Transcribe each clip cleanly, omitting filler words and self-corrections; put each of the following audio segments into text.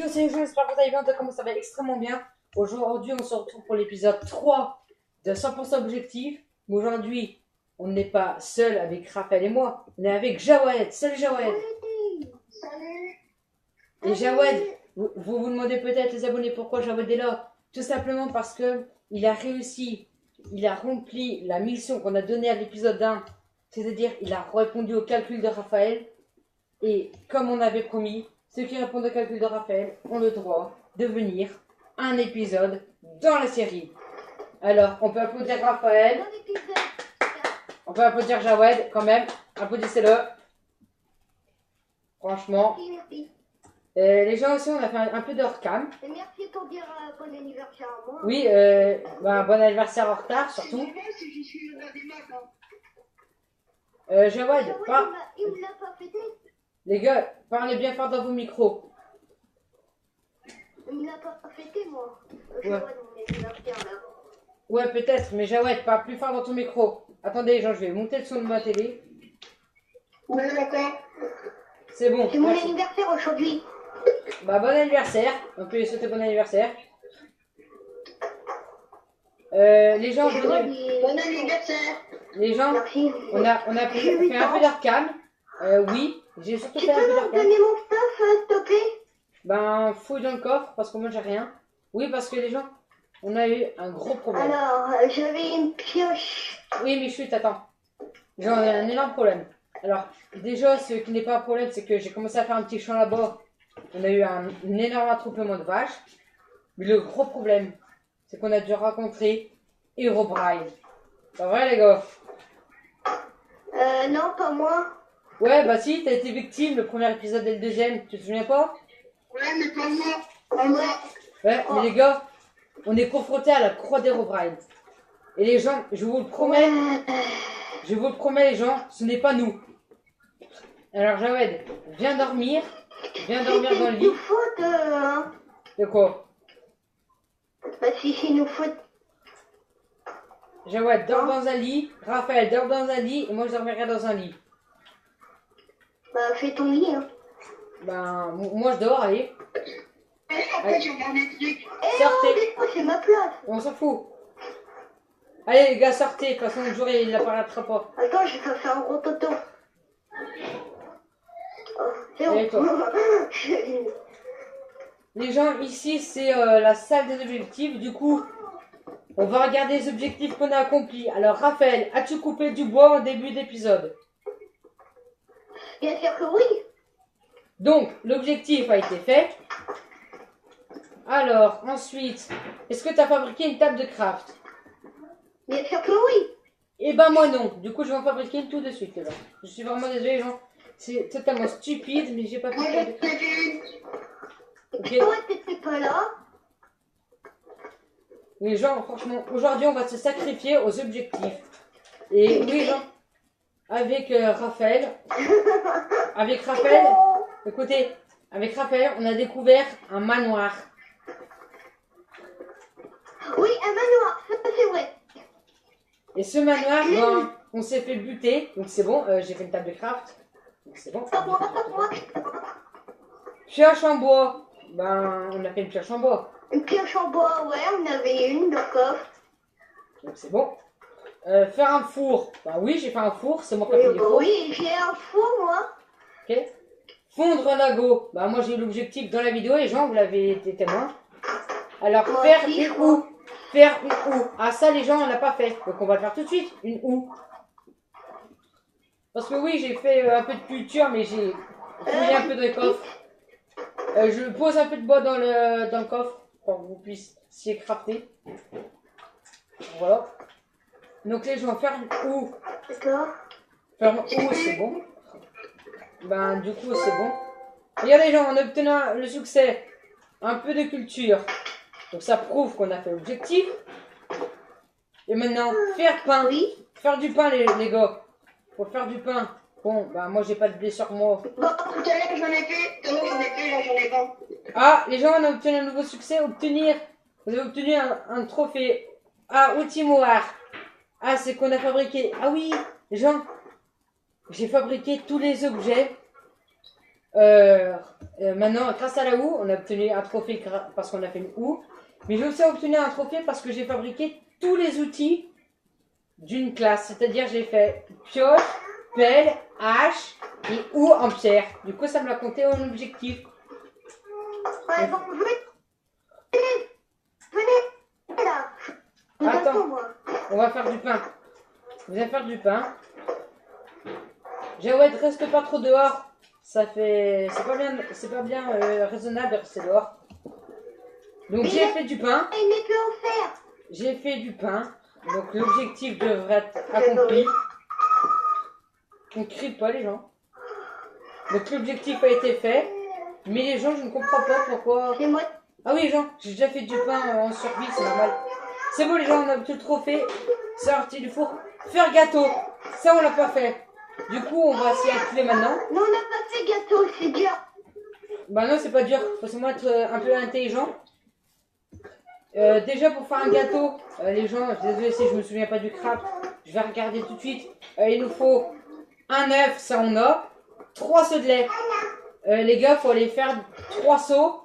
Yo, salut les gens, j'espère que vous allez bien, comment ça va extrêmement bien. Aujourd'hui, on se retrouve pour l'épisode 3 de 100% Objectif. Aujourd'hui, on n'est pas seul avec Raphaël et moi, on est avec Jawed. Salut Jawed. Salut. Et Jawed, vous vous demandez peut-être les abonnés pourquoi Jawed est là. Tout simplement parce que il a réussi, il a rempli la mission qu'on a donnée à l'épisode 1. C'est-à-dire, il a répondu au calcul de Raphaël. Et comme on avait promis, ceux qui répondent au calcul de Raphaël ont le droit de venir un épisode dans la série. Alors, on peut applaudir Raphaël. On peut applaudir Jawed quand même. Applaudissez-le. Franchement. Les gens aussi, on a fait un peu de hors-cam. Et merci pour dire bon anniversaire à moi. Oui, bon anniversaire en retard surtout. C'est normal si je suis le des maths. Jawed, Il me l'a pas fêté. les gars, parlez bien fort dans vos micros. Il me l'a pas fêté, moi. Je Ouais. vois mon anniversaire là. Ouais, peut-être, mais Jawed, parle plus fort dans ton micro. Attendez, les gens, je vais monter le son de ma télé. Ouais, d'accord. C'est bon. C'est mon Merci. anniversaire aujourd'hui. Bah, bon anniversaire. On peut lui souhaiter bon anniversaire. Les gens, Je vois bon anniversaire. les gens, Merci. on a fait un peu d'arcane. Oui, j'ai surtout Tu fait un peu peux me d'arcane. donner mon stuff, s'il te plaît? Ben, fouille dans le coffre parce que moi j'ai rien. Oui, parce que les gens, on a eu un gros problème. Alors, j'avais une pioche. Oui, mais chut, attends. J'en ai un énorme problème. Alors, déjà, ce qui n'est pas un problème, c'est que j'ai commencé à faire un petit champ là-bas. On a eu un énorme attroupement de vaches. Mais le gros problème, c'est qu'on a dû rencontrer Herobrine. Pas vrai, les gars? Non, pas moi. Ouais, bah si, t'as été victime le premier épisode et le deuxième, tu te souviens pas? Ouais, mais pas moi. Pas moi. Ouais, mais les gars, on est confrontés à la croix d'Herobrine. Et les gens, je vous le promets, les gens, ce n'est pas nous. Alors Jawed, viens dormir dans le lit. Il nous faut hein. De quoi? Bah si, il nous faut. Jawed, dors dans un lit, Raphaël dort dans un lit, et moi je dormirai dans un lit. Bah fais ton lit, hein. Ben, moi je dors, allez. Après, je regarde les trucs. Sortez. Oh, c'est ma place. On s'en fout. Allez les gars, sortez, de toute façon le jour il apparaîtra pas. Attends, je vais faire un gros toto. Oh, c'est Et bon. Les gens, ici c'est la salle des objectifs, du coup, on va regarder les objectifs qu'on a accomplis. Alors Raphaël, as-tu coupé du bois en début d'épisode? Bien sûr que oui. Donc, l'objectif a été fait. Alors, ensuite, est-ce que tu as fabriqué une table de craft? Bien sûr que oui. Eh ben moi non. Du coup, je vais en fabriquer une tout de suite, les gens. Je suis vraiment désolé, les gens. C'est totalement stupide, mais j'ai pas fait Moi, de j'en table de craft. ai une. Ok. Toi, t'étais pas là. Les gens, franchement, aujourd'hui, on va se sacrifier aux objectifs. Et oui, les gens, avec Raphaël, écoutez, avec Raphaël, on a découvert un manoir. Oui, un manoir. Ça, c'est vrai. Et ce manoir, ben, on s'est fait buter, donc c'est bon, j'ai fait une table de craft, donc c'est bon. Pas moi, pas moi. Pioche en bois, ben, on a fait une pioche en bois, Une pioche en bois, ouais, on avait une dans le coffre. donc c'est bon. Faire un four, ben oui, j'ai fait un four, c'est moi qui ai fait les fours. Oui, j'ai un four, moi. Ok. Fondre un lago, ben moi j'ai eu l'objectif dans la vidéo, les gens, vous l'avez été témoin. Alors, Moi faire aussi, je une crois. houe. Faire une houe. Ah, ça, les gens, on l'a pas fait. Donc, on va le faire tout de suite. Une houe. Parce que oui, j'ai fait un peu de culture, mais j'ai fouillé un peu dans le coffre. Je pose un peu de bois dans le coffre pour que vous puissiez crafter. Voilà. Donc, les gens, faire une houe. D'accord. Faire une houe, c'est bon. Ben, du coup, c'est bon. Regardez, les gens, on a obtenu le succès. Un peu de culture. Donc ça prouve qu'on a fait l'objectif. Et maintenant, faire pain. Oui. Faire du pain, les gars. Pour faire du pain. Bon, bah moi j'ai pas de blé sur moi. Bon, tout à l'heure, j'en ai fait. Tout à l'heure, j'en ai fait, là, j'en ai pas. Ah, les gens, on a obtenu un nouveau succès. Vous avez obtenu un trophée. Ah, Ultimoir. Ah, c'est qu'on a fabriqué. Ah oui, les gens. J'ai fabriqué tous les objets Maintenant, grâce à la houe, on a obtenu un trophée parce qu'on a fait une houe. Mais j'ai aussi obtenu un trophée parce que j'ai fabriqué tous les outils d'une classe. C'est-à-dire, j'ai fait pioche, pelle, hache et houe en pierre. Du coup, ça me l'a compté en objectif. Ouais, bon, venez là. Vous Attends. attends, moi. On va faire du pain. On va faire du pain. Jawed, reste pas trop dehors. Ça fait. C'est pas bien raisonnable de rester dehors. Donc Mais j'ai fait du pain. Il n'est plus en faire. J'ai fait du pain. Donc l'objectif devrait être accompli. On crie pas les gens. Donc l'objectif a été fait. Mais les gens, je ne comprends pas pourquoi. C'est moi. Ah oui, les gens, j'ai déjà fait du pain en survie, c'est normal. C'est bon, les gens, on a tout le trophée. C'est sorti du four. Faire gâteau. Ça, on l'a pas fait. Du coup, on va s'y atteler maintenant. Non, on n'a pas fait gâteau, c'est dur. Bah non, c'est pas dur. Faut seulement être un peu intelligent. Déjà, pour faire un gâteau, les gens, désolé si je me souviens pas du craft, je vais regarder tout de suite. Il nous faut un œuf, ça on a. 3 seaux de lait. Les gars, faut aller faire 3 seaux.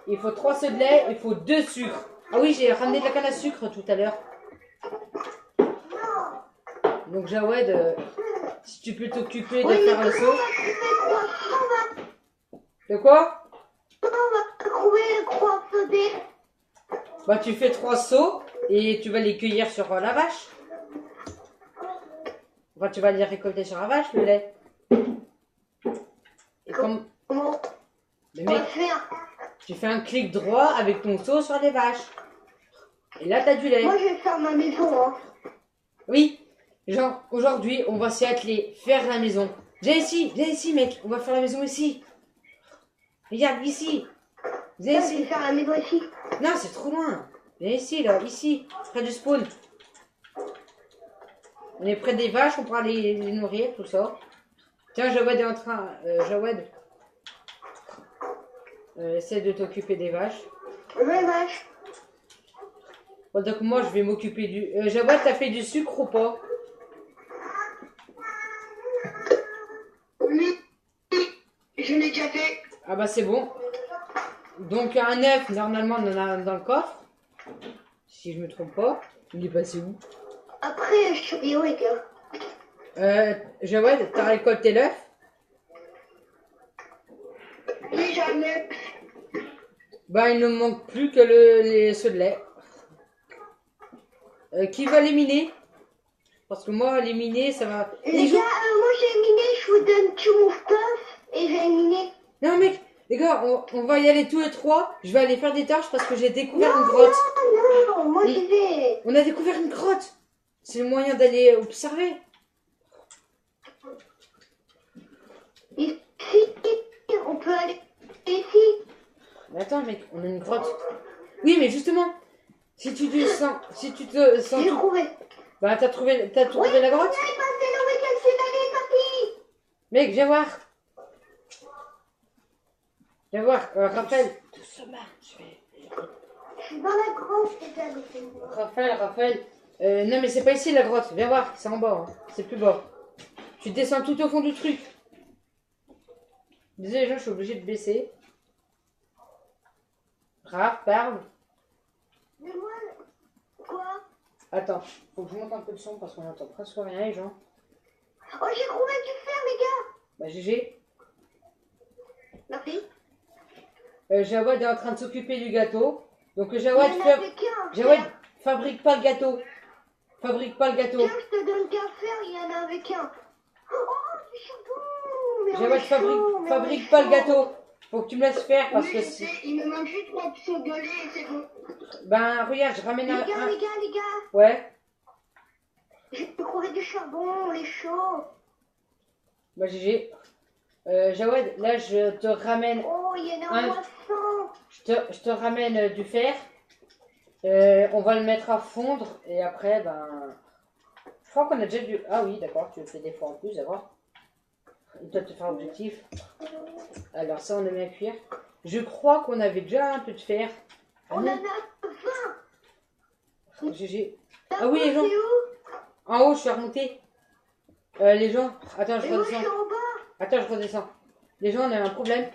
Il faut 3 seaux de lait, il faut 2 sucres. Ah oui, j'ai ramené de la canne à sucre tout à l'heure. Donc Jawed, si tu peux t'occuper de faire le seau. De quoi? On va trouver le croissant. Bah tu fais 3 seaux et tu vas les cueillir sur la vache. Enfin, tu vas les récolter sur la vache, le lait. Et comme... Comment Mais on va mec, faire? tu fais un clic droit avec ton seau sur les vaches. Et là, t'as du lait. Moi, je vais faire ma maison. Hein. Oui. Genre, aujourd'hui, on va s'y atteler, faire la maison. Viens ici, mec. On va faire la maison ici. Regarde, ici. Viens Je vais ici. faire la maison ici. Non, c'est trop loin. Viens ici, là, ici. Près du spawn. On est près des vaches, on pourra les nourrir, tout ça. Tiens, Jawed est en train... Jawed, essaie de t'occuper des vaches. Ouais, vache. Bon, donc moi, je vais m'occuper du... Jawed, t'as fait du sucre ou pas? Oui. Je l'ai déjà fait. Ah bah c'est bon. Donc un œuf, normalement, on en a un dans le coffre. Si je me trompe pas. Il est passé où? Après, je suis héroïque. Jawed, t'as récolté l'œuf? Oui, jamais. Bah il ne manque plus que les ceux de lait. Qui va l'éminer? Parce que moi, l'éminer, ça va... Les gars, moi j'ai miné, je vous donne tout mon stuff et j'ai miné. Non mec, les gars, on va y aller tous les trois. Je vais aller faire des tâches parce que j'ai découvert une grotte. Non, moi j'y vais. On a découvert une grotte. C'est le moyen d'aller observer. Ici, on peut aller ici. Mais attends mec, on a une grotte. Oui mais justement, si tu te sens... J'ai trouvé. Bah t'as trouvé la grotte? On est passé le week-end, c'est allé, papy. Mec, viens voir. Viens voir, Raphaël. Doucement, Je suis dans la grotte, c'est à côté de moi. Raphaël. Non mais c'est pas ici la grotte, viens voir, c'est en bas, hein. C'est plus bas. Tu descends tout au fond du truc. Désolé les gens, je suis obligé de baisser. Raph, parle. Mais moi, quoi? Attends, faut que je monte un peu de son parce qu'on entend presque rien les gens. Oh, j'ai trouvé du fer, les gars. Bah GG. Merci. Jawed est en train de s'occuper du gâteau. Donc Il Jawed, n'y en avait qu'un. Jawed, fabrique pas le gâteau. Fabrique pas le gâteau. Tiens, je te donne qu'un fer, il y en avait qu'un. Oh, du charbon. Mais on Jawed, est chaud, mais on fabrique est pas le chaud. gâteau. Faut que tu me laisses faire parce Oui, que je sais, il me manque juste 3 petits de lait et c'est bon. Ben regarde, je ramène Les un... gars, les gars, les gars. Ouais. J'ai trouvé du charbon, on est chaud. Bah GG. Jawed, là je te ramène... Oh, il y en a Un- un moisson. Je te ramène du fer. On va le mettre à fondre et après, ben... Je crois qu'on a déjà du... Ah oui, d'accord, tu fais des fois en plus, d'accord. Il doit te faire objectif. Alors ça, on le met à cuire. Je crois qu'on avait déjà un peu de fer. Ah On en non, a 20. GG. Ah oui, les gens. C'est où? En haut, je suis remonté. Les gens, attends, je Et moi, je redescends. suis en bas. Attends, je redescends. les gens, on a un problème.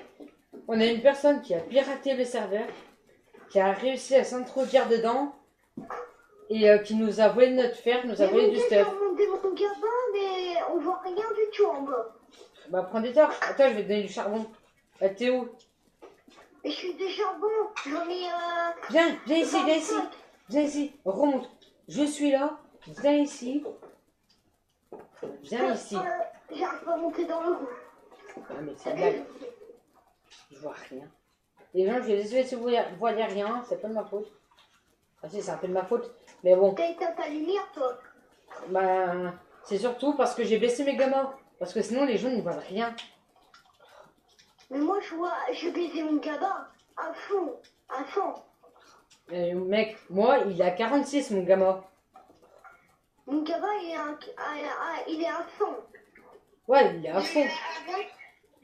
On a une personne qui a piraté le serveur, qui a réussi à s'introduire dedans et qui nous a volé notre fer, nous a volé du stuff. Monter mon cabin, mais on voit rien du tout en bas. Bah prends des torches. Attends, je vais te donner du charbon. T'es où? Et je suis des charbons. J'en ai Viens ici, viens ici. Viens ici, remonte. Je suis là. Viens ici. Viens ici. J'arrive pas à monter dans le rouge. Ah mais c'est une blague. Je vois rien. Les gens, je vais désolé si vous voyez rien, c'est pas de ma faute. Ah si, c'est un peu de ma faute. Mais bon. T'as éteint ta lumière, toi? Bah, c'est surtout parce que j'ai baissé mes gammas. Parce que sinon, les gens ne voient rien. Mais moi, je baisais mon cabas à fond, à fond. Mec, moi, il est à 46, mon gamma. Mon cabas, il est à fond. Ouais, il est à fond.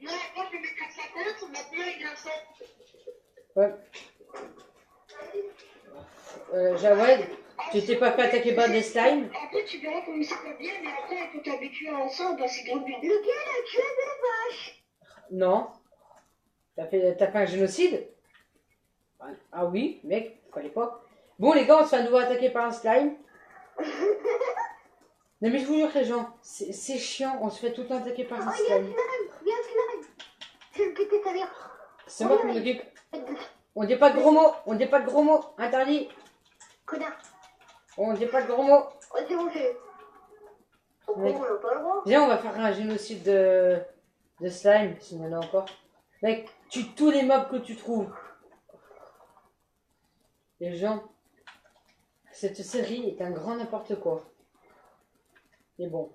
Moi, je le mettais à 50, maintenant il est à 7. Ouais. Jawed, tu t'es pas fait attaquer par des slimes? Après, tu verras comme c'est pas bien, mais après, il faut t'habituer à ça, bah, c'est grave bien. Lequel a tué des vaches? Non. T'as fait un génocide? Ah oui, mec, fallait pas. Bon, les gars, on se fait à nouveau attaquer par un slime. Non, mais je vous jure, les gens, c'est chiant, on se fait tout le temps attaquer par un Oh, il y a un slime. slime, il y a un slime. Je vais le péter ta mère. C'est moi qui m'en occupe. On dit pas de gros mots, on dit pas de gros mots, interdit. Connard. On dit pas de gros mots. Oh, c'est bon, j'ai. Mec. On n'a pas le droit. Viens, on va faire un génocide de slime, s'il y en a encore. Mec, tue tous les mobs que tu trouves. Les gens, cette série est un grand n'importe quoi. Mais bon,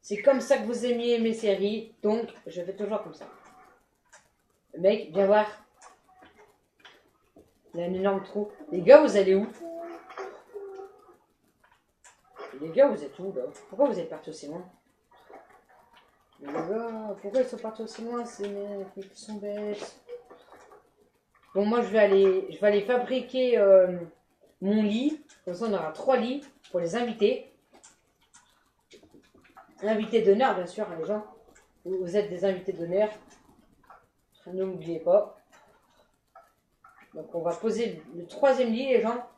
c'est comme ça que vous aimiez mes séries, donc je fais toujours comme ça. Mec, viens voir. Il y a un énorme trou. Les gars, vous allez où? Les gars, vous êtes où là? Pourquoi vous êtes partis aussi loin? Les gars, pourquoi ils sont partis aussi loin ces mecs? Ils sont bêtes. Bon, moi je vais aller fabriquer mon lit. Comme ça, on aura 3 lits pour les invités. Invités d'honneur, bien sûr, hein, les gens. Vous êtes des invités d'honneur. Ne l'oubliez pas. Donc, on va poser le 3e lit, les gens.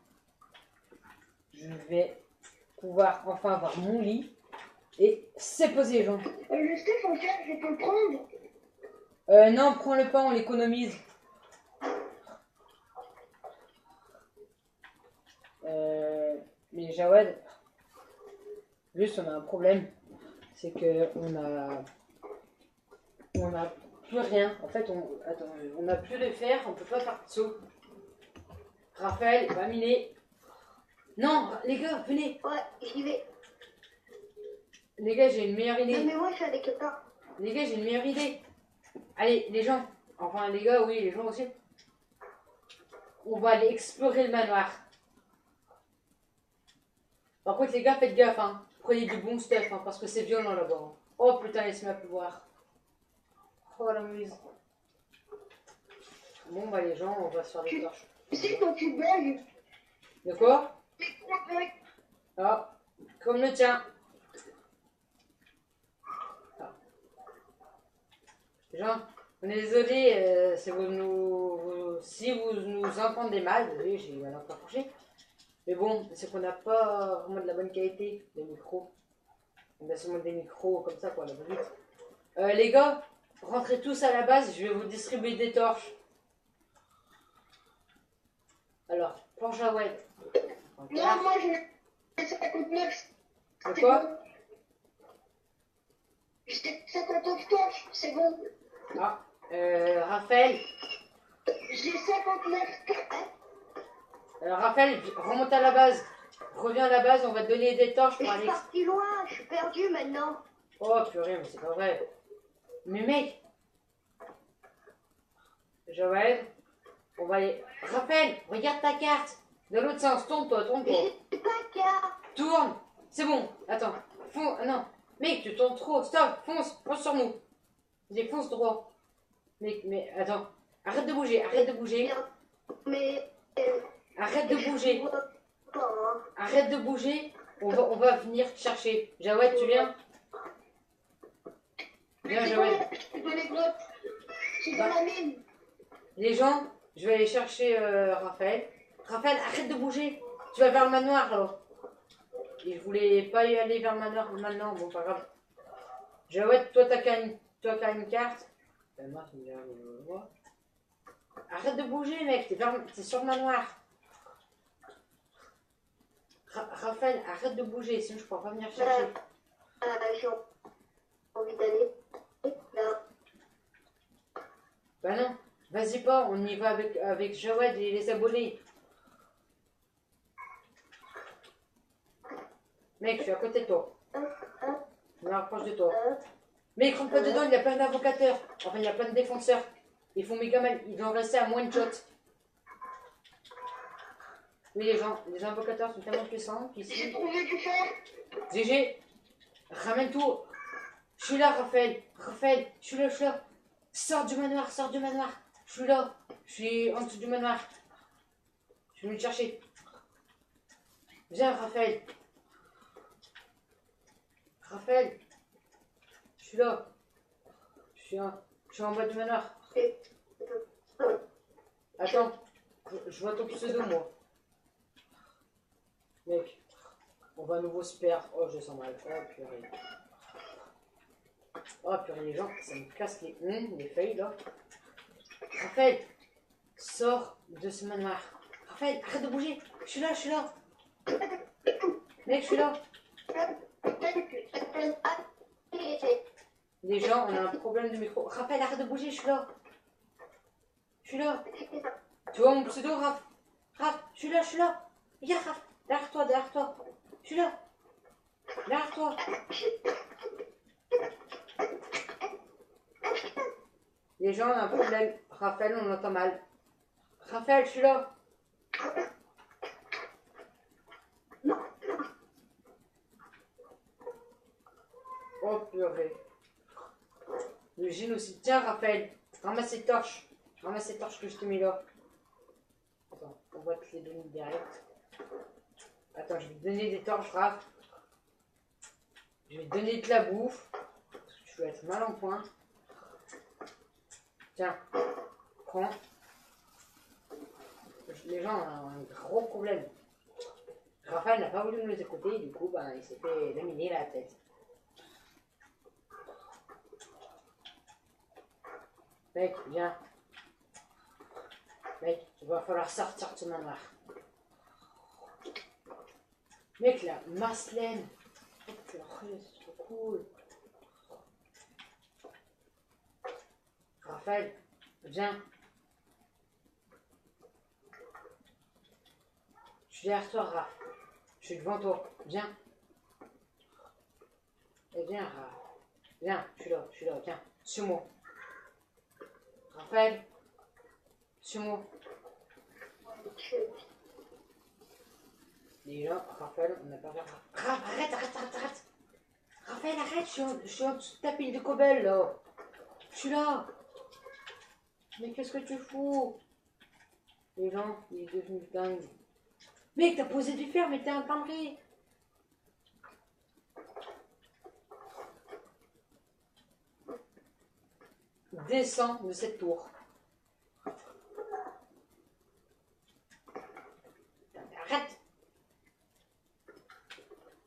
Je vais pouvoir enfin avoir mon lit. Et c'est posé, les gens. Le stuff en fait, je peux le prendre. Non, prends le pain, on l'économise. Mais Jawed, juste on a un problème, c'est que on a plus rien. En fait, on n'a plus de fer, on peut pas faire de saut. Raphaël, va miner. Non, les gars, venez. Ouais, j'y vais. Les gars, j'ai une meilleure idée. Non, mais moi, je suis avec quelqu'un. Les gars, j'ai une meilleure idée. Allez, les gens, enfin les gars, oui, les gens aussi. On va aller explorer le manoir. Par contre, les gars, faites gaffe, hein. Prenez du bon stuff, hein, parce que c'est violent là-bas. Hein. Oh putain, laisse-moi pleuvoir. Oh la muse. Bon, bah les gens, on va se faire des torches. Tu sais, quand tu bugs, De quoi? c'est quoi bug? Ah, comme le tien. Ah. Les gens, on est désolé si vous nous entendez mal. Désolé, j'ai mal encore couché. Mais bon, c'est qu'on n'a pas vraiment de la bonne qualité des micros. On a seulement des micros comme ça, quoi, la vite. Les gars, rentrez tous à la base, je vais vous distribuer des torches. Alors, pour Jawed. Non, moi, j'ai 59. De quoi? J'ai 59 torches, c'est bon. Ah, Raphaël. J'ai 59 torches. Raphaël, remonte à la base. Reviens à la base, on va te donner des torches Je pour suis aller. parti loin, je suis perdu maintenant. Oh purée, mais c'est pas vrai. Mais mec, Joël, on va aller. Raphaël, regarde ta carte. Dans l'autre sens, tourne-toi, tourne-toi. J'ai pas de carte. Tourne. C'est bon. Attends. Fonce. Non. Mec, tu tournes trop. Stop. Fonce sur nous. Vas-y, fonce droit. Mec, mais attends. Arrête de bouger. Mais. Arrête de bouger. Je vois pas, hein. Arrête de bouger. On va venir te chercher. Jawed, tu viens? Viens, C'est Jawed. bon, je suis dans les grottes. C'est dans la même. Les gens, je vais aller chercher Raphaël. Raphaël, arrête de bouger. Tu vas vers le manoir là. Et je voulais pas y aller vers le manoir maintenant. Bon, pas grave. Jawed, toi t'as une carte. Arrête de bouger, mec. T'es sur le manoir. Raphaël, arrête de bouger, sinon je pourrais pas venir chercher. J'ai envie d'aller là. Bah non, vas-y pas, on y va avec Jawed et les abonnés. Mec, je suis à côté de toi. Je me rapproche de toi. Mais il rentre pas dedans, il y a plein d'avocateurs. Enfin, il y a plein de défenseurs. Ils font méga mal, ils vont rester à moins de shots. Oui, les invocateurs sont tellement puissants J'ai qu'ici. trouvé du fer. GG, ramène tout. Je suis là, Raphaël. Raphaël, je suis là. Sors du manoir, sors du manoir. Je suis là. Je suis en dessous du manoir. Je vais venir te chercher. Viens, Raphaël. Raphaël, je suis là. Je suis en bas du manoir. Attends, je vois ton pseudo, moi. Mec, on va à nouveau se perdre. Oh, je sens mal. Oh, purée. Oh, purée, les gens, ça me casse les feuilles, là. Raphaël, sors de ce manoir. Raphaël, arrête de bouger. Je suis là. Mec, je suis là. Les gens, on a un problème de micro. Raphaël, arrête de bouger, je suis là. Tu vois mon pseudo, Raph? Raph, je suis là. Regarde, Raph. Derrière toi. Je suis là. Derrière toi. Les gens, on a un problème. Raphaël, on l'entend mal. Raphaël, je suis là. Oh purée. Le génocide. Tiens, Raphaël, ramasse ces torches. Ramasse ces torches que je t'ai mis là. Attends, on va te les donner direct. Attends, je vais te donner des torches, Raph. Je vais te donner de la bouffe. Parce que tu vas être mal en point. Tiens, prends. Les gens ont un gros problème. Raphaël n'a pas voulu nous écouter, du coup, ben, il s'est fait laminer la tête. Mec, viens. Mec, il va falloir sortir de ce manoir. Mec, la Marcelène. Oh, purée, c'est trop cool. Raphaël, viens. Je suis derrière toi, Raph. Je suis devant toi. Viens. Et viens, Raph. Viens, je suis là, viens. Suis-moi. Raphaël, suis-moi. Déjà, Raphaël, on n'a pas l'air. Raph, arrête. Raphaël, arrête, je suis en dessous de ta pile de cobble, là. Je suis là. Mais qu'est-ce que tu fous? Les gens, il est devenu dingue. Mec, t'as posé du fer, mais t'es un timbré. Descends de cette tour. Arrête.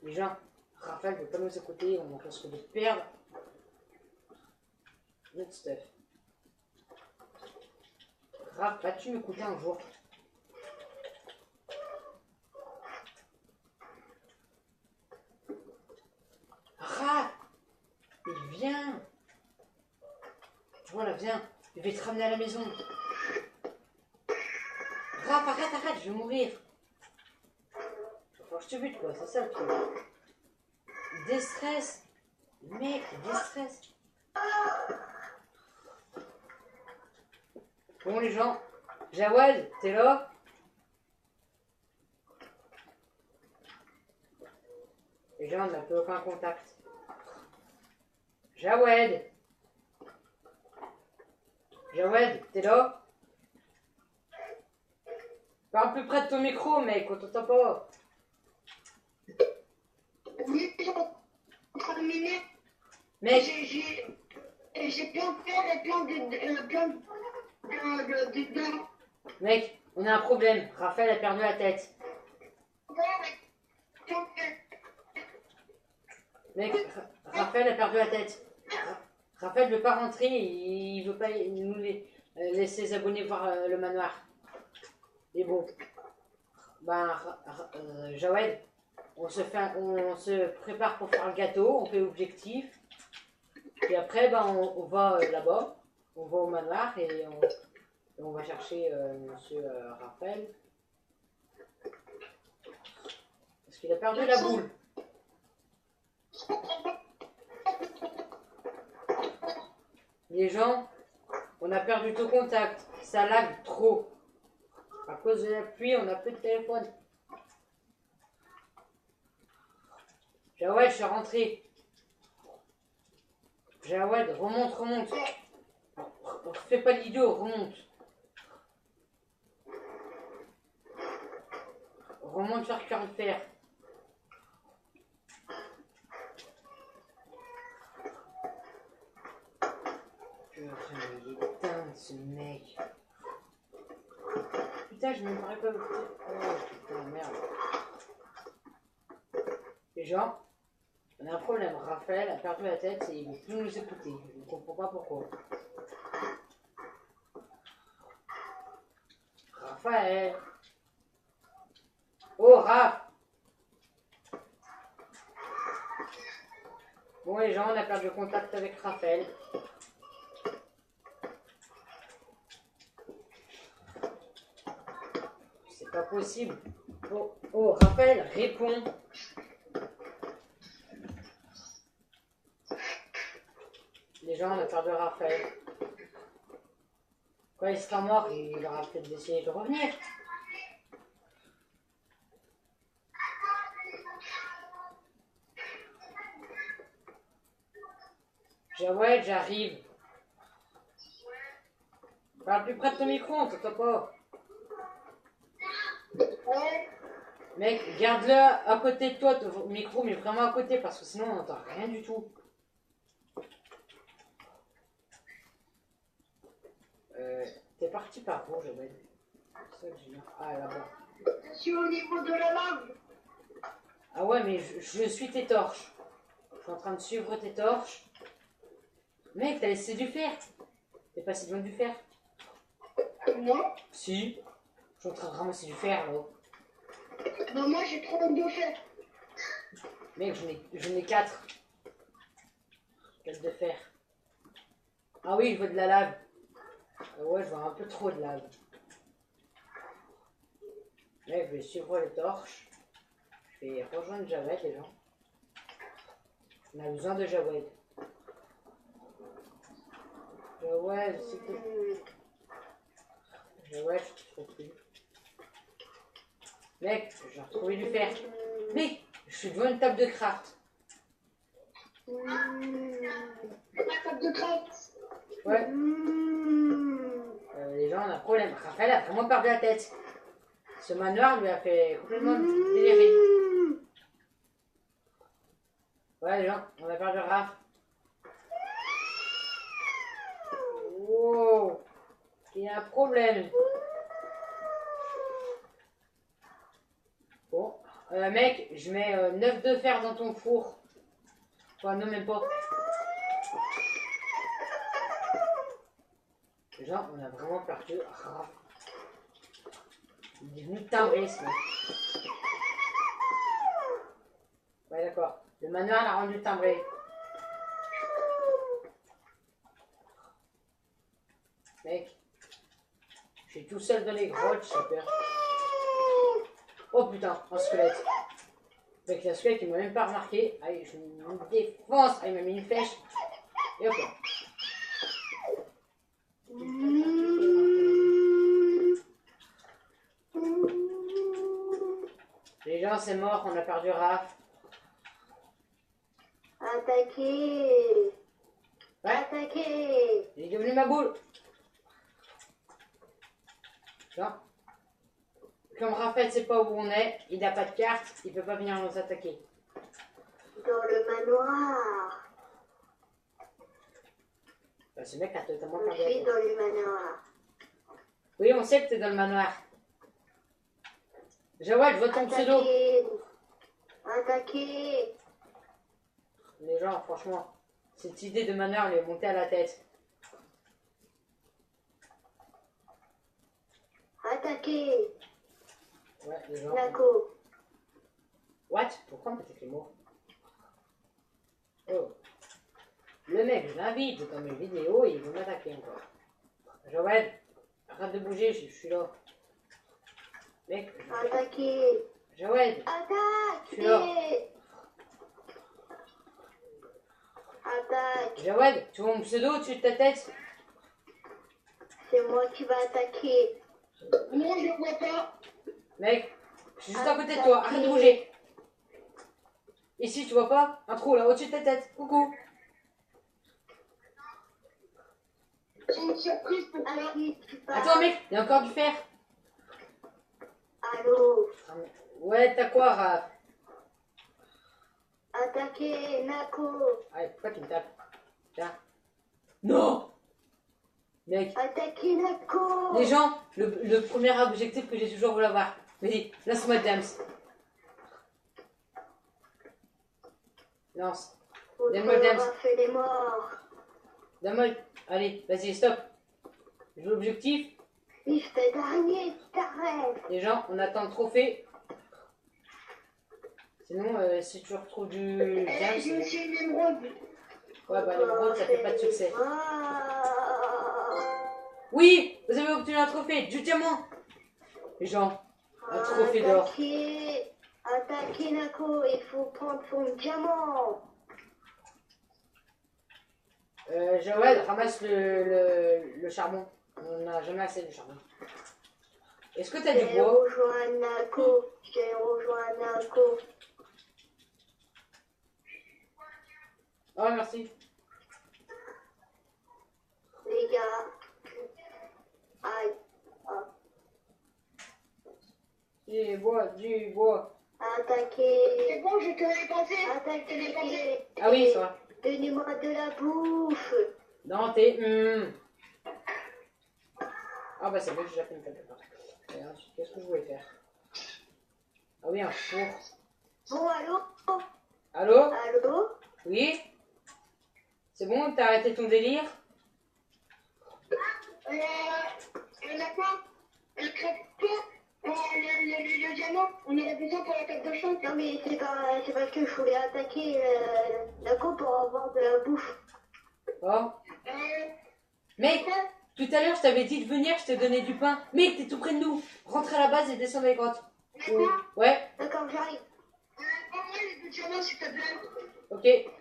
Les gens, Raphaël ne veut pas nous écouter, on risque de perdre notre stuff. Raph, vas-tu m'écouter un jour? Raph, il vient. Voilà, viens, je vais te ramener à la maison. Raph, arrête, je vais mourir. Faut que je te bute, quoi, c'est ça le truc. Déstress. Mec, déstress. Bon, les gens, Jawed, t'es là? Les gens, on n'a plus aucun contact. Jawed, t'es là? Parle plus près de ton micro, mec, on t'entend pas. Oui, ils sont en train de m'aimer. Mec, J'ai j'ai plein de terre et plein de dents. Mec, on a un problème. Raphaël a perdu la tête. Mec, Raphaël a perdu la tête. Raphaël veut pas rentrer, il veut pas nous laisser les abonnés voir le manoir. Et bon, ben, Jawed, on se prépare pour faire le gâteau, on fait l'objectif. Et après, ben, on va là-bas, on va au manoir et on va chercher monsieur Raphaël. Parce qu'il a perdu la boule. Les gens, on a perdu tout contact. Ça lag trop. À cause de la pluie, on n'a plus de téléphone. Jawed, je suis rentré. Jawed, remonte. Fais pas l'idiot, remonte. Remonte sur cœur de fer. Il est dingue ce mec. Putain, je me parais pas. Oh putain, merde. Les gens, on a un problème. Raphaël a perdu la tête et il ne veut plus nous écouter. Je ne comprends pas pourquoi. Raphaël. Oh, Raph. Bon, les gens, on a perdu contact avec Raphaël. C'est pas possible. Oh, Raphaël, réponds. Les gens, on a perdu Raphaël. Quand il sera mort, il aura peut-être essayé de revenir. Ouais, j'arrive. Parle plus près de ton micro, on t'entend pas. Mec, garde-le à côté de toi, ton micro, mais vraiment à côté, parce que sinon on n'entend rien du tout. T'es parti par où, Joël? Ah, là-bas. Je suis au niveau de la lave. Ah ouais, mais je suis tes torches. Je suis en train de suivre tes torches. Mec, t'as laissé du fer. T'es passé devant du fer. Non. Si. Je suis en train de ramasser du fer, là. Bah moi j'ai 32 fer. Mec, j'en ai 4. 4 de fer. Ah oui, je vois de la lave. Ouais, je vois un peu trop de lave. Mec, je vais suivre les torches. Je vais rejoindre Jawed, les gens. On a besoin de Jawed. Jawed, c'est cool. Jawed, je te trouve plus. Mec, j'ai retrouvé du fer. Mec, je suis devant une table de craft. La table de craft. Ouais. Les gens, on a un problème. Raphaël a vraiment perdu la tête. Ce manoir lui a fait complètement délirer. Ouais, les gens, on a perdu Raph. Wow. Il y a un problème. Bon. Mec, je mets 9 de fer dans ton four. Enfin, non, même pas. Genre, on a vraiment perdu Raph. Il est venu timbrer, ce mec. Ouais, d'accord. Le manoir l'a rendu timbré. Mec, je suis tout seul dans les grottes, j'ai peur. Oh putain, un squelette. Mec, la squelette, il m'a même pas remarqué. Allez, je me défonce. Ah, il m'a mis une flèche. Et hop là. Les gens, c'est mort, on a perdu Raph. Attaquez. Ouais. Attaquez. Il est devenu ma boule. Non. Comme Raphaël sait pas où on est, il n'a pas de carte, il peut pas venir nous attaquer. Dans le manoir. Bah, ce mec a totalement Je perdu la suis tête. dans le manoir. Oui, on sait que t'es dans le manoir. Jawad, je vois ton pseudo. Attaquez. Les gens, franchement, cette idée de manoir lui est montée à la tête. Attaquez. Ouais, les gens. Nako. What? Pourquoi on peut les mots? Oh. Le mec, je l'invite dans mes vidéos et il veut m'attaquer encore. Jawad, arrête de bouger, je suis là. Mec, Attaquez. Jawad, Attaque. je suis là. Attaque. Jawad, tu vois mon pseudo au-dessus de ta tête? C'est moi qui va attaquer. Non, je ne vois pas. Mec, je suis juste à côté de toi, arrête de bouger. Ici, tu vois pas? Un trou là, au-dessus de ta tête. Coucou. C'est une surprise pour toi. À qui tu parles? Attends, mec, il y a encore du fer. Allô. Ouais, t'as quoi, Raph? Attaquez. Nako. Allez, pourquoi tu me tapes? Tiens. Non! Mec, Attaquez Nako. les gens, le premier objectif que j'ai toujours voulu avoir. Vas-y, lance-moi James. Lance. Donne-moi Votre James. aura fait les morts. Donne-moi. Allez, vas-y, stop. L'objectif, Liste d'araignée, t'arrêtes. les gens, on attend le trophée. Sinon, si tu retrouves du J'ai James. aussi une émeraude. Ouais, bah, l'émeraude, ça fait pas de succès. Ah. Oui, vous avez obtenu un trophée, du diamant. Les gens, un trophée d'or. Attaquez. Attaquez Nako, il faut prendre son diamant. Joël, ramasse le charbon. On n'a jamais assez de charbon. Est-ce que t'as du J'ai bois? rejoint Nako. J'ai rejoint Nako. Oh, merci. Les gars. Aïe. Ah. Du bois, du bois. Attaquez. C'est bon, je te l'ai passé. Attaquez. Ah oui, ça va. Donnez-moi de la bouffe. Non, t'es... Ah bah c'est bon, j'ai déjà fait une quelque part. Et ensuite, qu'est-ce que je voulais faire? Ah oui, un four. Bon, allô? Allô? Allô? Oui? C'est bon, t'as arrêté ton délire? La quoi? Le crêpe, le diamant, on aurait besoin pour la tête de chance. Non, mais c'est parce que je voulais attaquer Nako pour avoir de la bouffe. Oh. Mec, tout à l'heure, je t'avais dit de venir, je t'ai donné du pain. Mec, t'es tout près de nous. Rentre à la base et descends dans les grottes. D'accord. Ouais, D'accord, j'arrive. Prends-moi les deux diamants, s'il te plaît. ok.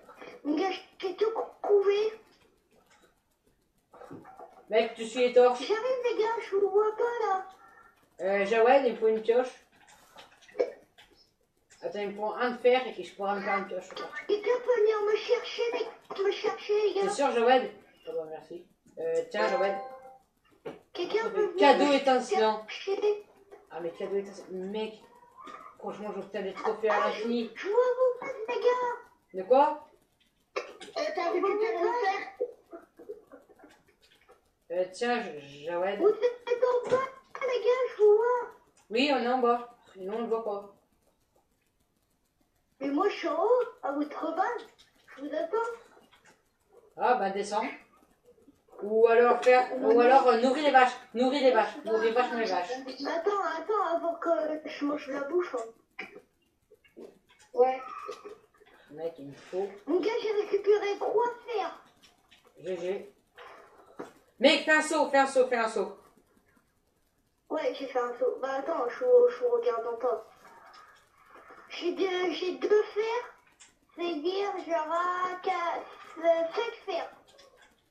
Mon gars, j'ai tout couvé. Mec, tu suis les torches. J'arrive, les gars, je vous vois pas là. Jawed, il me faut une pioche. Attends, il me faut un de fer et je pourrai me faire une pioche. Quelqu'un peut venir me chercher, les T'es gars. sûr, Jawed? Ah bah merci. Tiens, Jawed. Quelqu'un peut venir Cadeau me étincelant. chercher. Ah, mais cadeau étincelant. Mec, franchement, j'obtiens des trophées à l'infini. Je vois vous, les gars. De quoi? T'as récupéré le fer? Tiens, Jawed. Vous êtes en bas, les gars, je vous vois. Oui, on est en bas. Sinon, on ne voit pas. Mais moi, je suis en haut, à votre base. Je vous attends. Ah, bah descends. Ou alors nourris les vaches. Nourris les vaches. Nourris vachement les vaches. Attends, avant que je mange la bouffe. Hein. Ouais. Mec, il me faut. Mon gars, j'ai récupéré 3 fers. GG. Mec, fais un saut, fais un saut, fais un saut. Ouais, j'ai fait un saut. Bah attends, je vous regarde en pas. J'ai 2 fers. C'est-à-dire, j'aurai 5 fers.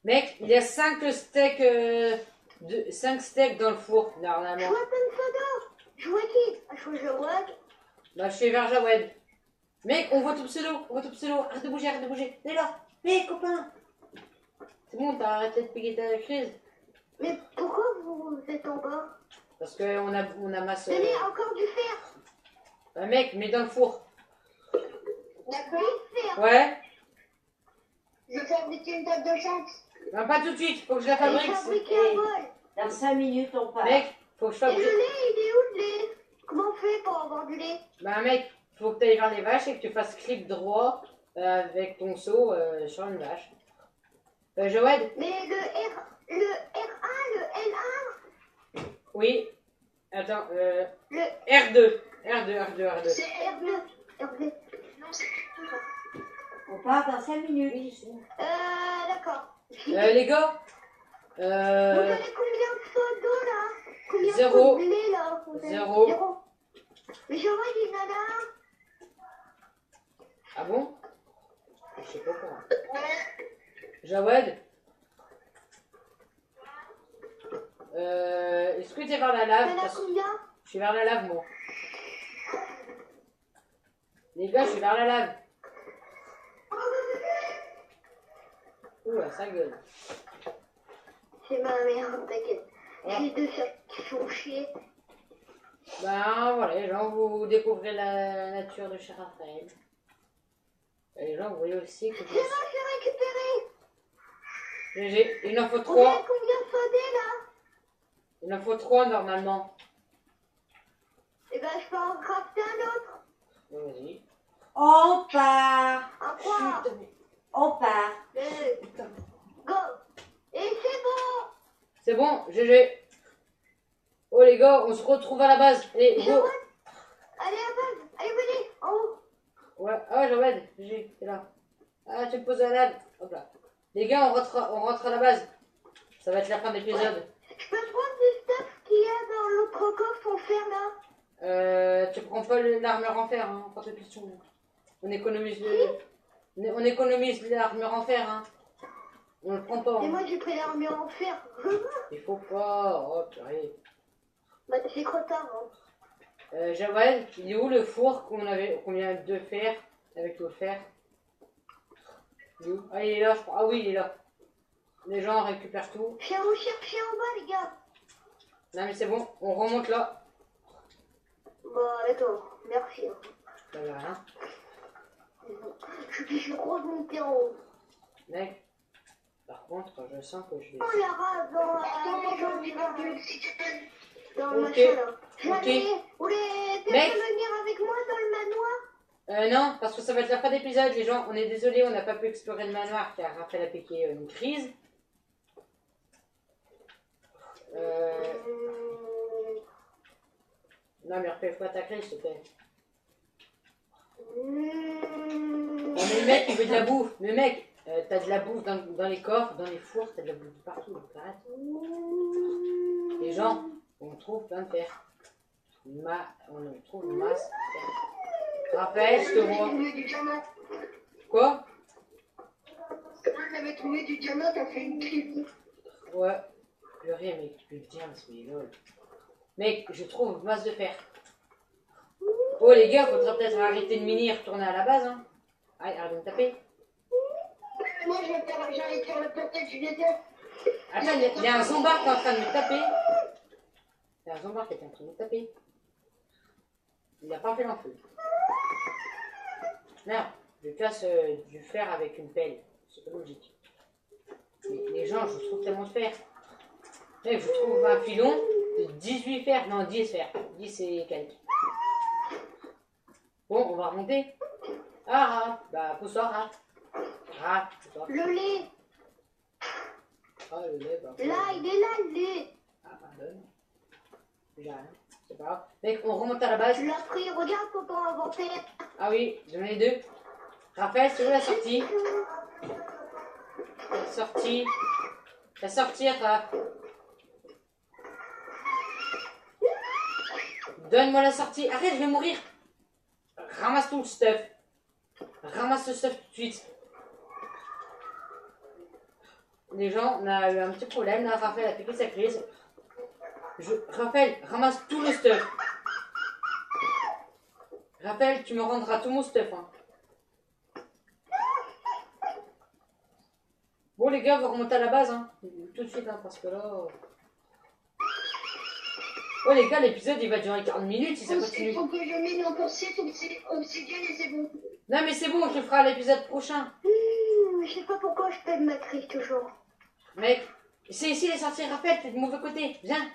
Mec, il y a 5 steaks, 5 steaks dans le four, Je normalement. vois Pensada. Je vois qui? Je vois. Bah, je suis vers Jawed. Mec, on voit ton pseudo, Arrête de bouger, Il est là. Mec, copain. C'est bon, t'as arrêté de piquer ta crise. Mais pourquoi vous êtes en bas? Parce qu'on amasse. Tenez, encore du fer. Bah, mec, mets dans le four. D'accord. 8 fers. Ouais. Je vais fabriquer une table de chance. Ben, pas tout de suite, faut que je la Allez, fabrique. fabriquer un bol. Dans 5 minutes, on part. Mec, faut que je Et le fabrique. lait, il est où le lait? Comment on fait pour avoir du lait? Ben, mec, faut que tu ailles vers les vaches et que tu fasses clic droit avec ton seau sur une vache. Joël? Mais le R1, le L1, Oui. Attends, le R2. R2. C'est R2. R2. Non, c'est On part dans 5 minutes. D'accord. Les gars? Vous avez combien de seaux d'eau là? Combien de Zéro. seaux de lait là? Vous avez- Zéro. Zéro. Mais je vois des nanas. Ah bon? Je sais pas comment. Ouais. Jawed? Est-ce que t'es vers la lave? T'en as Parce que combien? je suis vers la lave, moi. Les gars, je suis vers la lave. Ouh, ça gueule. C'est ma mère, t'inquiète. Ah. J'ai deux sœurs qui font chier. Ben voilà, les gens, vous découvrez la nature de chez Raphaël. Et les gens, vous voyez aussi que C'est bon, je l'ai récupéré. il en faut Vous avez 3. combien de sodés là? Il en faut 3 normalement. Eh ben, je peux en crafter un autre. Vas-y. On part. Un quoi? On part. Go. Et c'est bon. C'est bon, GG. Oh les gars, on se retrouve à la base. Allez, go. Jawed. Allez à base. Allez, venez. En haut. Ouais, ah Jawed, GG, t'es là. Ah, tu me poses à la lave. Hop là. Les gars, on rentre à la base. Ça va être la fin de l'épisode. Je peux prendre du stuff qu'il y a dans l'autre coffre en fer là? Tu prends pas l'armure en fer, hein, pas de question. On économise l'armure en fer, hein. On le prend pas. Et Hein. moi j'ai pris l'armure en fer. Il faut pas. Oh, purée. Bah c'est trop tard. Hein. Jawed, il est où le four qu'on vient de faire avec le fer? Il est où? Ah, il est là, je crois. Ah oui, il est là. Les gens récupèrent tout. Je viens vous chercher en bas les gars. Non mais c'est bon, on remonte là. Bah d'accord, merci. Hein. Ça va rien. Je crois monter en haut. Mec, par contre, je sens que je vais... Oh la rase dans Attends, moi, j'ai la envie de l'oxygène. dans le Ok. machin là. Ok. Jamais. Vous voulez Mec. venir avec moi dans le manoir? Non, parce que ça va être la fin d'épisode, les gens. On est désolé, on n'a pas pu explorer le manoir car Raphaël a piqué une crise. Non mais refais pas ta crise, s'il te plaît. Non mais le mec, il veut de la bouffe. Mais mec, t'as de la bouffe dans les coffres, dans les fours, t'as de la bouffe partout. Donc arrête. Les gens, on trouve plein de fer. On trouve une masse de fer. Raphaël, je te J'avais vois. trouvé du diamant. Quoi? Moi, j'avais trouvé du diamant, t'as fait une crise. Ouais. Purée, mec, tu peux le dire, c'est lol. Mec, je trouve une masse de fer. Oh les gars, faudra peut-être arrêter de miner et retourner à la base, hein. Allez, arrête de me taper. Moi, j'allais faire le portail du nether. Attends, il y a un zombard qui est en train de me taper. Il y a un zombard qui est en train de me taper. Il a pas fait l'enfeu. Merde, je casse du fer avec une pelle. C'est pas logique. Mais les gens, je trouve tellement de fer. Mec, je trouve un filon de 18 fers. Non, 10 fers. 10 et quelques. Bon, on va remonter. Ah, bah, pousse-toi, pousse-toi. Le lait. Ah, le lait, bah. Là, il est là le lait. Ah, pardon. J'ai rien. C'est pas grave. Mec, on remonte à la base. Tu l'as pris, regarde ton temps inventaire. Ah oui, j'en ai deux. Raphaël, c'est où la sortie? La sortie. La sortie, Raph. Donne-moi la sortie. Arrête, je vais mourir. Ramasse tout le stuff. Ramasse le stuff tout de suite. Les gens, on a eu un petit problème. Là, Raphaël a piqué sa crise. Raphaël, ramasse tout le stuff. Raphaël, tu me rendras tout mon stuff. Hein. Bon, les gars, vous remontez à la base. Hein. Tout de suite, hein, parce que là... Oh, les gars, l'épisode, il va durer 40 minutes si ça continue. Il faut que je mine encore 6 obsidiennes et c'est bon. Non, mais c'est bon, je le ferai à l'épisode prochain. Je sais pas pourquoi je paie ma crise toujours. Mec, c'est ici les sorties, Raphaël, t'es du mauvais côté. Viens.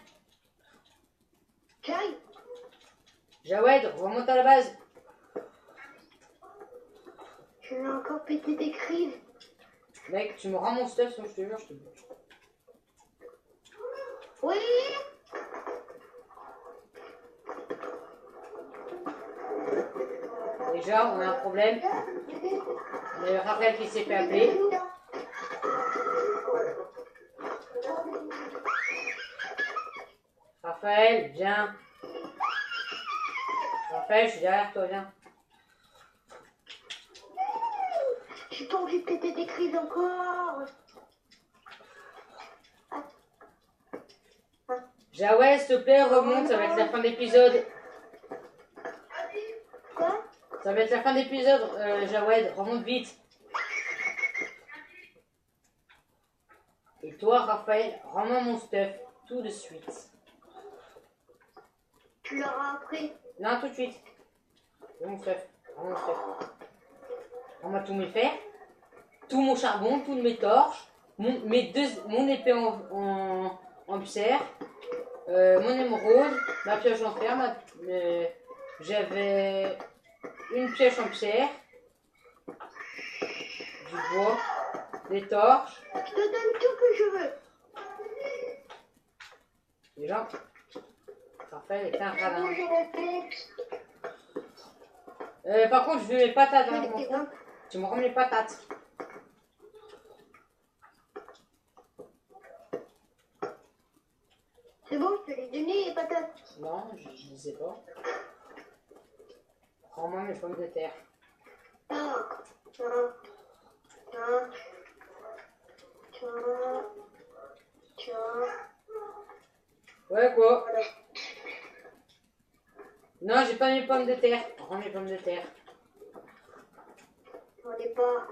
J'arrive. Jawed, remonte à la base. Je vais encore péter des crises. Mec, tu me rends mon stuff, sinon je te jure, je te bute. Oui. Déjà, on a un problème. On a Raphaël qui s'est fait appeler. Raphaël, viens. Raphaël, je suis derrière toi, viens. J'ai pas envie de péter des crises encore. Jawed, s'il te plaît, remonte, ça va être la fin d'épisode. Quoi? Ça va être la fin d'épisode, Jawed, remonte vite. Et toi, Raphaël, rends-moi mon stuff, tout de suite. Tu l'auras après. Non, tout de suite. C'est mon stuff, rends-moi mon stuff. Rends-moi tous mes fers, tout mon charbon, toutes mes torches, mon épée en pierre, mon émeraude, ma pioche en fer, j'avais une pioche en pierre, du bois, des torches. Je te donne tout que je veux. Déjà, Raphaël est un radin. Moi, je remonte. Par contre, je veux mes patates, hein, je m'en Avec tes fous. gants. Tu me rends les patates. C'est bon, je te les donné les patates. Non, je ne sais pas. Rends-moi mes pommes de terre. Tiens, tiens, tiens, tiens, tiens. Ouais, quoi? Non, j'ai pas mes pommes de terre. Rends mes pommes de terre. J'en ai pas.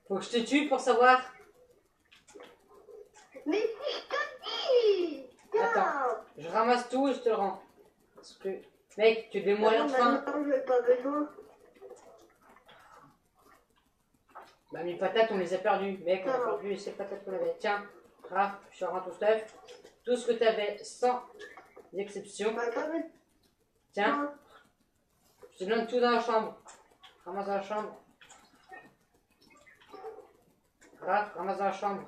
Faut que je te tue pour savoir. Mais si je te dis! Tiens! Attends. Je ramasse tout et je te le rends. Parce que, mec, tu devais mourir de faim. Maintenant, je n'ai pas besoin. Bah, mes patates, on les a perdues. Mec, on a Non. perdu ces patates qu'on avait. Tiens, Raph, je te rends tout stuff. Tout ce que t'avais, sans exception. On n'a pas besoin. Tiens, je te donne tout dans la chambre. Ramasse dans la chambre. Raph, ramasse dans la chambre.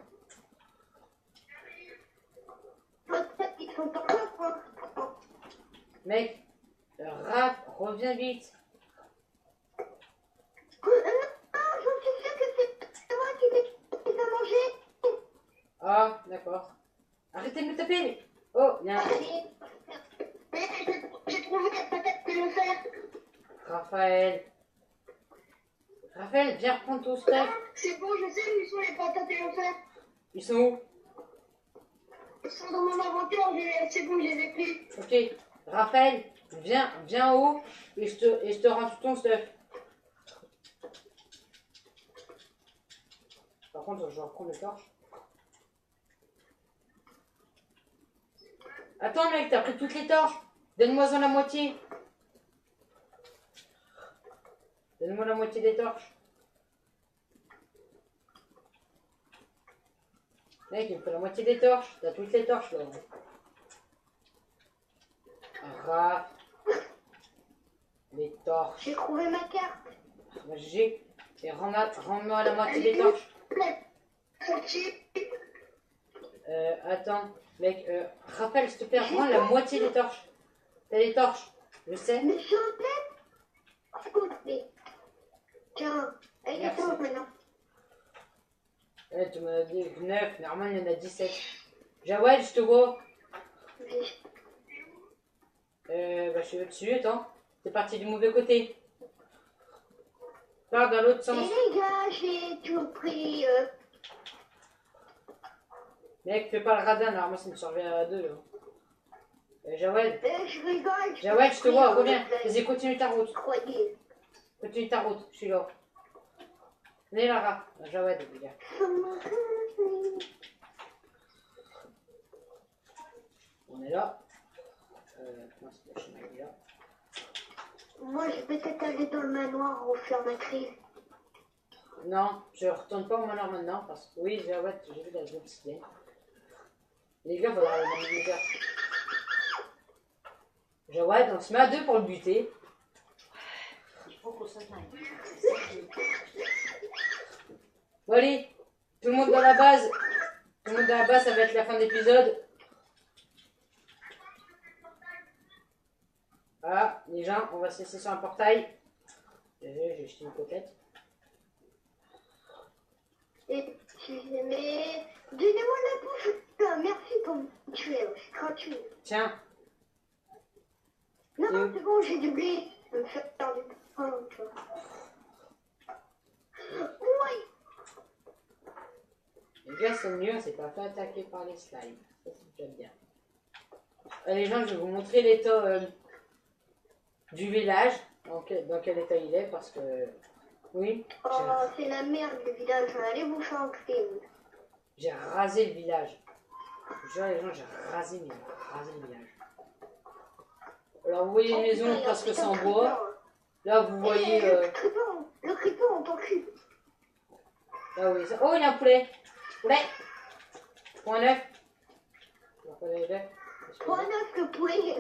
Ils sont en place, Mec, Raph, reviens vite. Non, j'en suis sûre que c'est moi qui les a mangés. Ah, d'accord. Arrêtez de me taper. Mais... Oh, viens. J'ai trouvé des patates que je faire. Raphaël. Raphaël, viens reprendre ton stuff. C'est bon, je sais où sont les patates que je faire. Ils sont où? Ils sont dans mon inventaire, c'est bon, je les ai pris. Ok. Raphaël, viens en haut et je te rends tout ton stuff. Par contre, je vais reprendre les torches. Attends, mec, t'as pris toutes les torches. Donne-moi-en la moitié. Donne-moi la moitié des torches. Mec, il me faut la moitié des torches. T'as toutes les torches là. Raph. Les torches. J'ai trouvé ma carte. Moi, j'ai. Et rends-moi la moitié des torches. Sorti. Attends. Mec, Raphaël, s'il te plaît, rends la moitié des torches. T'as des torches. Je sais. Mais j'en ai. Écoute, mais. Tiens, elle est Merci. temps maintenant. Tu m'as dit 9, normalement il y en a 17. Jawed, je te vois. Bah, je suis au-dessus, attends. T'es parti du mauvais côté. Pars dans l'autre Et sens. les gars, j'ai tout pris. Mec, fais pas le radin, là, moi ça me servait à 2 là. Jawed, Je rigole. Jawed, je te vois, reviens. Vas-y, continue ta route. Croyez. Continue ta route, je suis là. Venez là, Raph. Jawed, les gars. On est là. Non, c'est pas chez moi, il est là. Moi, je vais peut-être aller dans le manoir refaire ma crise. Non, je retourne pas au manoir maintenant parce que oui, Jawed, j'ai vu la grosse idée. Les gars, faudra aller dans le buteur. Jawed, on se met à deux pour le buter. Il faut qu'on s'en aille. Bon allez, tout le monde dans la base. Tout le monde dans la base, ça va être la fin de l'épisode. Voilà, les gens, on va se laisser sur un portail. Désolé, j'ai jeté une côtelette. Et mais donnez-moi la bouche. Putain, merci pour me tuer, c'est gratuit. Tiens, Non, non, c'est bon, j'ai oublié de me faire du pain, tu vois. Oui. les gars, c'est mieux, on s'est pas fait attaquer par les slimes. Ça, c'est déjà bien. Les gens, je vais vous montrer l'état du village. Dans quel état il est, parce que... Oui, Oh, c'est la merde le village, allez vous faire un crime. j'ai rasé le village. Je jure, les gens, j'ai rasé le village. Alors, vous voyez une maison parce que c'est en bois. Là, vous voyez... Le creeper, on t'en cul. Là, oui, ça... Oh, il y a un poulet. Poulet. Point neuf. On va pas les deux. Point neuf, le poulet.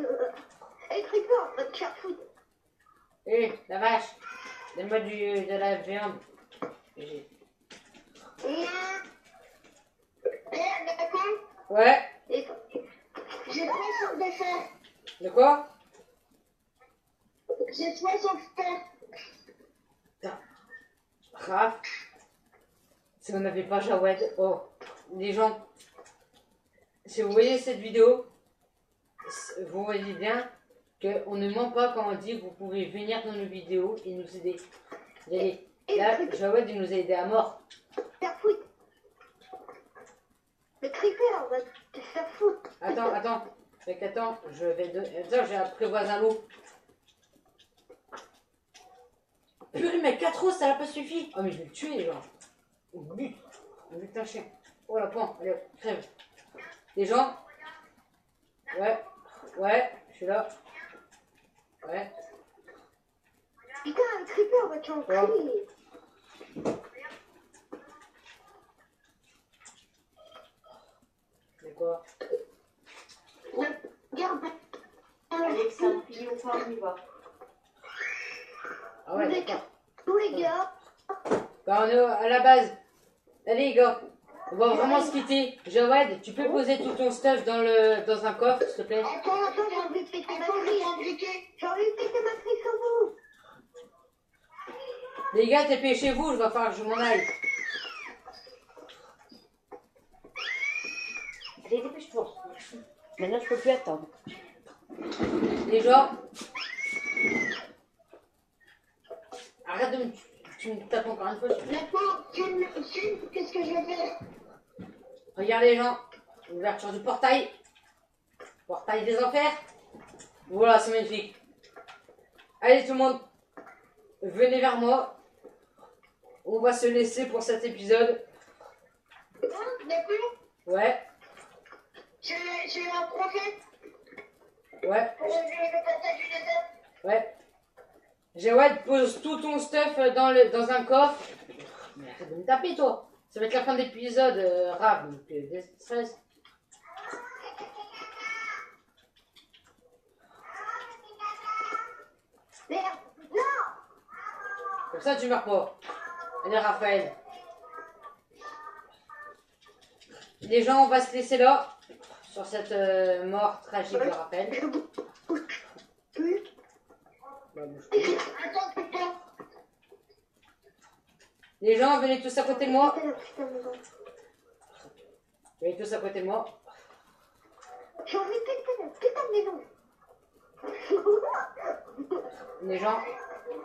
Et creeper, va te faire foutre. Eh, la vache. Donne-moi de la viande. D'accord. Ouais. Et J'ai 60 de fer. De quoi? J'ai 60 fer. Raph. Si on n'avait pas Jawed. Oh, les gens. Si vous voyez cette vidéo, vous voyez bien qu'on ne ment pas quand on dit que vous pouvez venir dans nos vidéos et nous aider. Allez, là, Jawed, il nous a aidé à mort. faire foutre. Le creeper va te faire foutre. Attends. Fait qu'attends, je vais de... Attends, j'ai apprivoisé un loup. Purée, mais 4 os, ça n'a pas suffi. Oh, mais je vais le tuer, les gens. Oh, but. Bute un chien. Oh, la pointe. Allez, hop, crève. Les gens. Ouais, je suis là. Ouais. Putain, le creeper va t'enculer. C'est quoi? Regarde. Allez, ça on finit ou pas, on y va. Ah ouais, Vous êtes d'accord. tous les gars. Bah, on est à la base. Allez, les gars. On va vraiment se quitter. Jawed, tu peux poser tout ton stuff dans un coffre, s'il te plaît? Attends, j'ai envie de péter ma Attends, prise. j'ai un briquet. J'ai envie de péter ma prise sur vous. Les gars, t'es chez vous, je vais falloir que je m'en aille. Allez, dépêche-toi. Maintenant, je peux plus attendre. Les gens. Arrête de me... Tu me tapes encore une fois. Maintenant, qu'est-ce que je vais faire? Regarde les gens. Ouverture du portail. Portail des enfers. Voilà, c'est magnifique. Allez tout le monde. Venez vers moi. On va se laisser pour cet épisode. D'accord. Ouais. J'ai un projet Ouais. pour le portail du désert. Ouais. Jawed, pose tout ton stuff dans un coffre. Mais arrête de me taper, toi. Ça va être la fin d'épisode, Rav. Donc, déstresse. Merde. Non. Comme ça, tu meurs pas. Allez, Raphaël. Les gens, on va se laisser là. Sur cette mort tragique de Raphaël. Je bouge plus. Bah, bouge plus. Attends, putain. Les gens, venez tous à côté de moi. Putain, putain, maison. Venez tous à côté de moi. J'ai envie de péter la putain de maison. Les gens,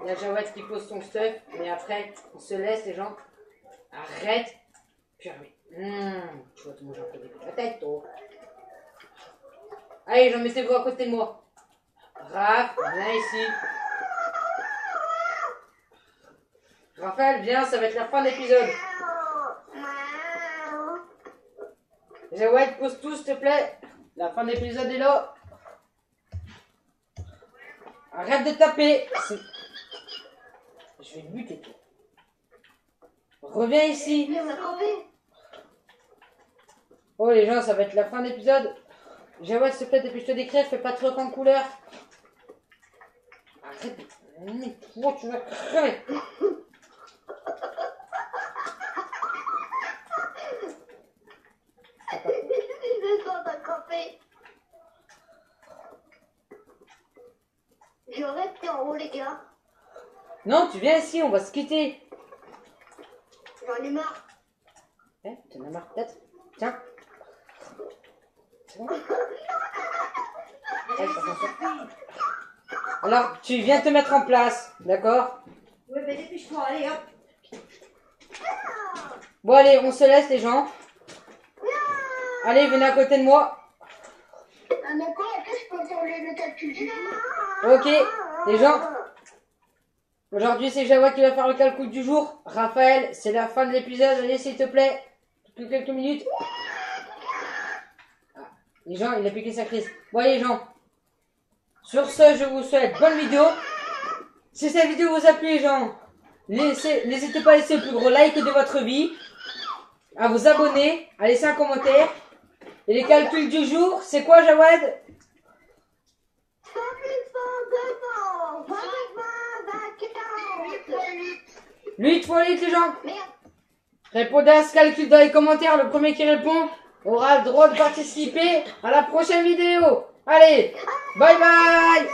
il y a Jawed qui pose son stuff, mais après, on se laisse, les gens. Arrête. Purée. Tu vas te manger un peu de la tête, toi. Allez, j'en mettez-vous à côté de moi. Raph, viens ici. Raphaël, viens, ça va être la fin de l'épisode. Jawed, pose tout, s'il te plaît. La fin de l'épisode est là. Arrête de taper. Je vais buter, toi. Reviens ici. Il m'a crampé. Oh les gens, ça va être la fin de l'épisode. Jawad, s'il te plaît, dépêche-toi d'écrire, fais pas trop en couleur. Arrête. Mais toi, tu vas crever. Je sens ta crampé. Je reste en haut, les gars. Non, tu viens ici, on va se quitter. J'en ai marre. Eh, t'en as marre peut-être. Tiens. C'est bon. Allez, attention. Alors, tu viens te mettre en place, d'accord? Oui, mais dépêche-toi, allez, hop. Bon, allez, on se laisse, les gens. Allez, venez à côté de moi. Ah, d'accord, après, je peux faire le calcul du jour. Ok, les gens. Aujourd'hui, c'est Jawad qui va faire le calcul du jour. Raphaël, c'est la fin de l'épisode. Allez, s'il te plaît. Plus quelques minutes. Ah, les gens, il a piqué sa crise. Bon, allez, les gens. Sur ce, je vous souhaite bonne vidéo. Si cette vidéo vous a plu, les gens, n'hésitez pas à laisser le plus gros like de votre vie, à vous abonner, à laisser un commentaire. Et les calculs du jour, c'est quoi, Jawad? 100 200, 20, 20, 8 fois 8, les gens. Merde. Répondez à ce calcul dans les commentaires. Le premier qui répond aura le droit de participer à la prochaine vidéo. Allez, bye bye.